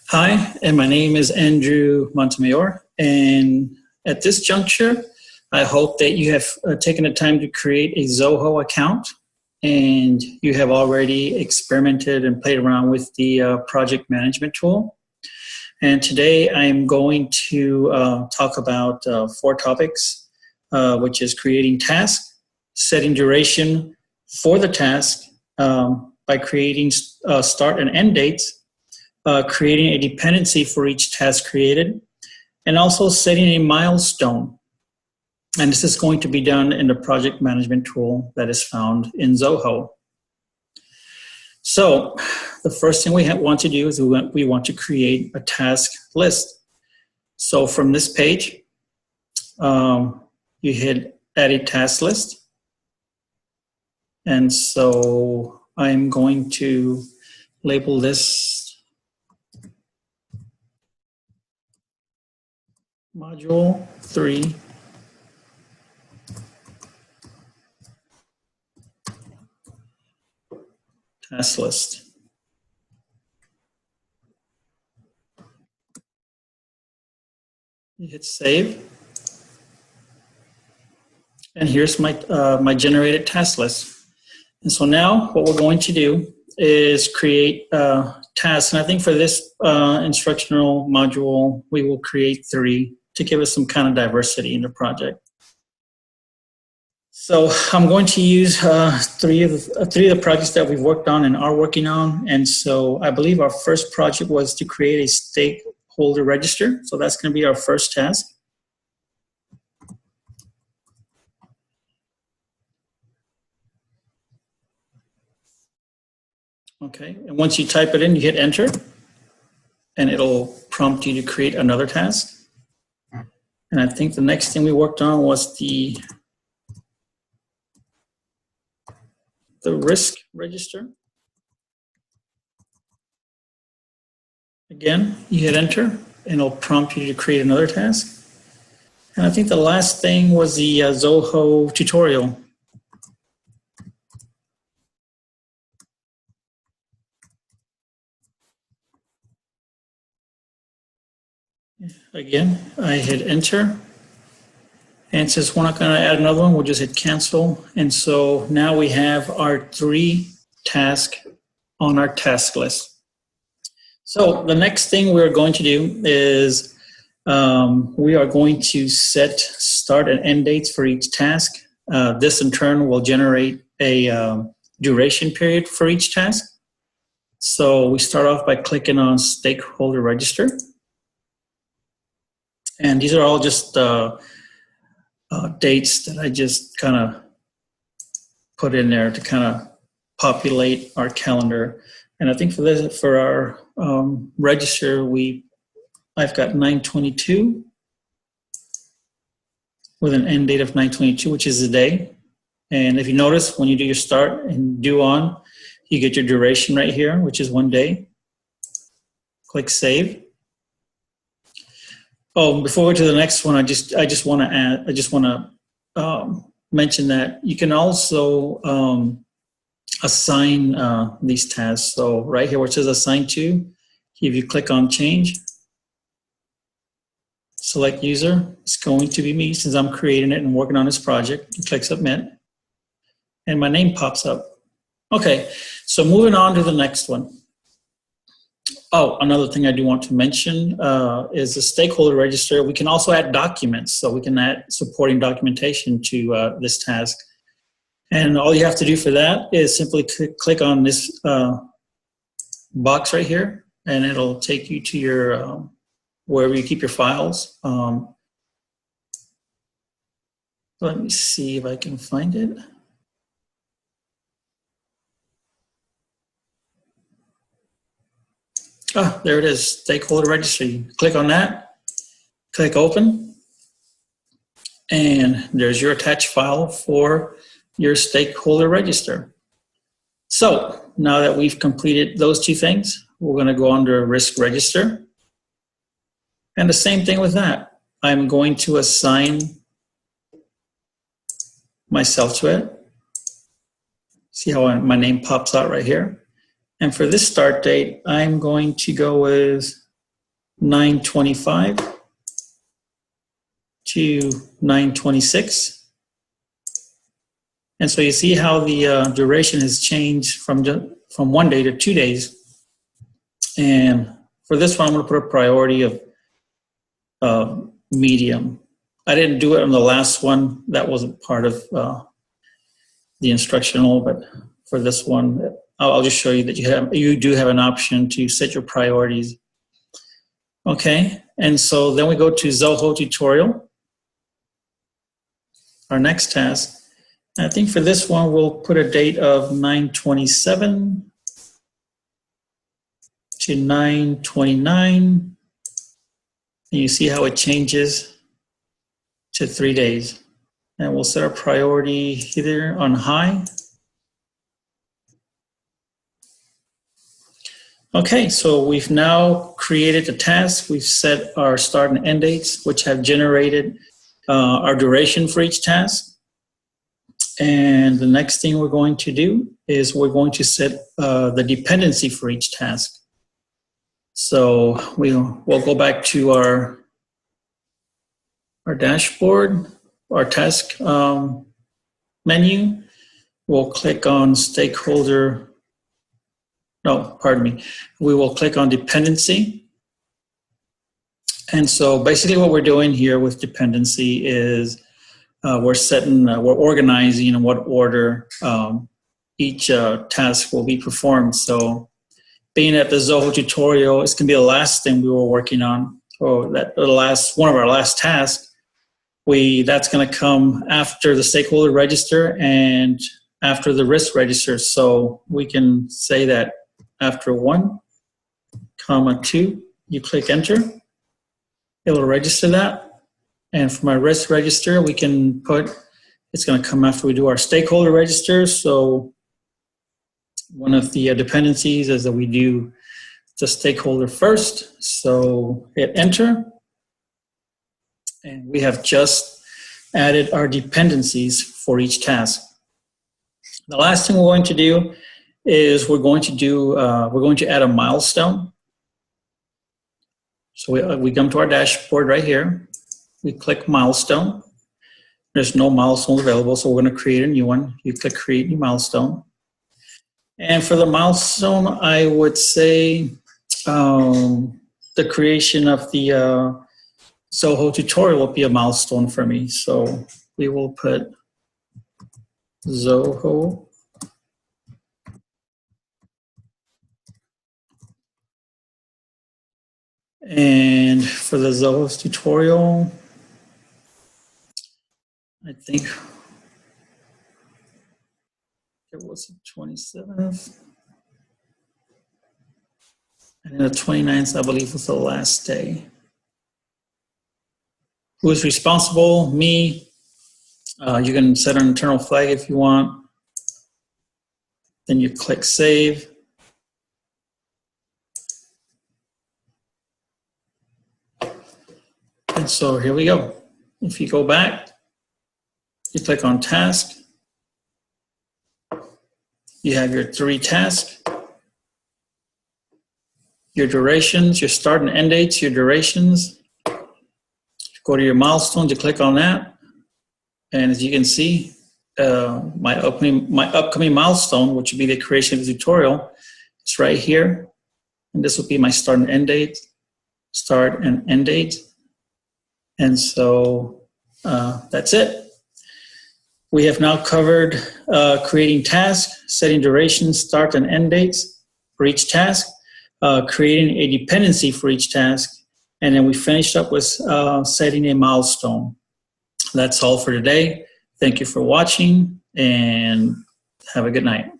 Hi, and my name is Andrew Montemayor. And at this juncture, I hope that you have taken the time to create a Zoho account and you have already experimented and played around with the project management tool. And today I am going to talk about four topics, which is creating tasks, setting duration for the task by creating start and end dates, creating a dependency for each task created, and also setting a milestone. And this is going to be done in the project management tool that is found in Zoho. So the first thing we want to do is we want to create a task list. So from this page, you hit add a task list. And so I'm going to label this Module 3 task list. You hit save. And here's my, my generated task list. And so now what we're going to do is create tasks. And I think for this instructional module, we will create 3 to give us some kind of diversity in the project. So I'm going to use three of the projects that we've worked on and are working on. And so I believe our first project was to create a stakeholder register. So that's going to be our first task. Okay, and once you type it in, you hit enter, and it'll prompt you to create another task. And I think the next thing we worked on was the risk register. Again, you hit enter, and it'll prompt you to create another task. And I think the last thing was the Zoho tutorial. Again, I hit enter, and since we're not going to add another one, we'll just hit cancel. And so now we have our 3 tasks on our task list. So the next thing we're going to do is we are going to set start and end dates for each task. This in turn will generate a duration period for each task. So we start off by clicking on stakeholder register. And these are all just dates that I just kind of put in there to kind of populate our calendar. And I think for this, for our register, I've got 9/22 with an end date of 9/22, which is the day. And if you notice, when you do your start and due on, you get your duration right here, which is 1 day. Click save. Oh, before we go to the next one, I just want to mention that you can also assign these tasks. So right here where it says assign to, if you click on change, select user, it's going to be me since I'm creating it and working on this project. You click submit, and my name pops up. Okay, so moving on to the next one. Oh, another thing I do want to mention is the stakeholder register. We can also add documents, so we can add supporting documentation to this task. And all you have to do for that is simply click on this box right here, and it'll take you to your wherever you keep your files. Let me see if I can find it. Ah, there it is, stakeholder registry. Click on that, click open, and there's your attached file for your stakeholder register. So now that we've completed those 2 things, we're going to go under risk register. And the same thing with that. I'm going to assign myself to it. See how my name pops out right here. And for this start date, I'm going to go with 9:25 to 9:26. And so you see how the duration has changed from 1 day to 2 days. And for this one, I'm going to put a priority of medium. I didn't do it on the last one. That wasn't part of the instructional, but for this one, I'll just show you that you do have an option to set your priorities. Okay, and so then we go to Zoho tutorial, our next task. I think for this one, we'll put a date of 9/27 to 9/29. And you see how it changes to 3 days. And we'll set our priority either on high. Okay, so we've now created the task. We've set our start and end dates, which have generated our duration for each task. And the next thing we're going to do is we're going to set the dependency for each task. So we'll go back to our dashboard, our task menu. We'll click on stakeholder. No, pardon me. We will click on dependency. And so basically what we're doing here with dependency is we're organizing in what order each task will be performed. So being at the Zoho tutorial, it's going to be the last thing we were working on, or one of our last tasks. That's going to come after the stakeholder register and after the risk register. So we can say that after 1, 2, you click enter. It'll register that. And for my risk register, we can put, it's going to come after we do our stakeholder register. So one of the dependencies is that we do the stakeholder first. So hit enter. And we have just added our dependencies for each task. The last thing we're going to do is we're going to add a milestone. So we come to our dashboard right here. We click milestone. There's no milestone available, so we're going to create a new one. You click create new milestone. And for the milestone, I would say the creation of the Zoho tutorial will be a milestone for me. So we will put Zoho and for the Zoho tutorial, I think it was the 27th. And the 29th, I believe, was the last day. Who is responsible? Me. You can set an internal flag if you want. Then you click save. And so here we go. If you go back, you click on task. You have your 3 tasks, your durations, your start and end dates, your durations. Go to your milestones, you click on that. And as you can see, my upcoming milestone, which would be the creation of the tutorial, is right here. And this will be my start and end date, start and end date. And so that's it. We have now covered creating tasks, setting durations, start and end dates for each task, creating a dependency for each task, and then we finished up with setting a milestone. That's all for today. Thank you for watching, and have a good night.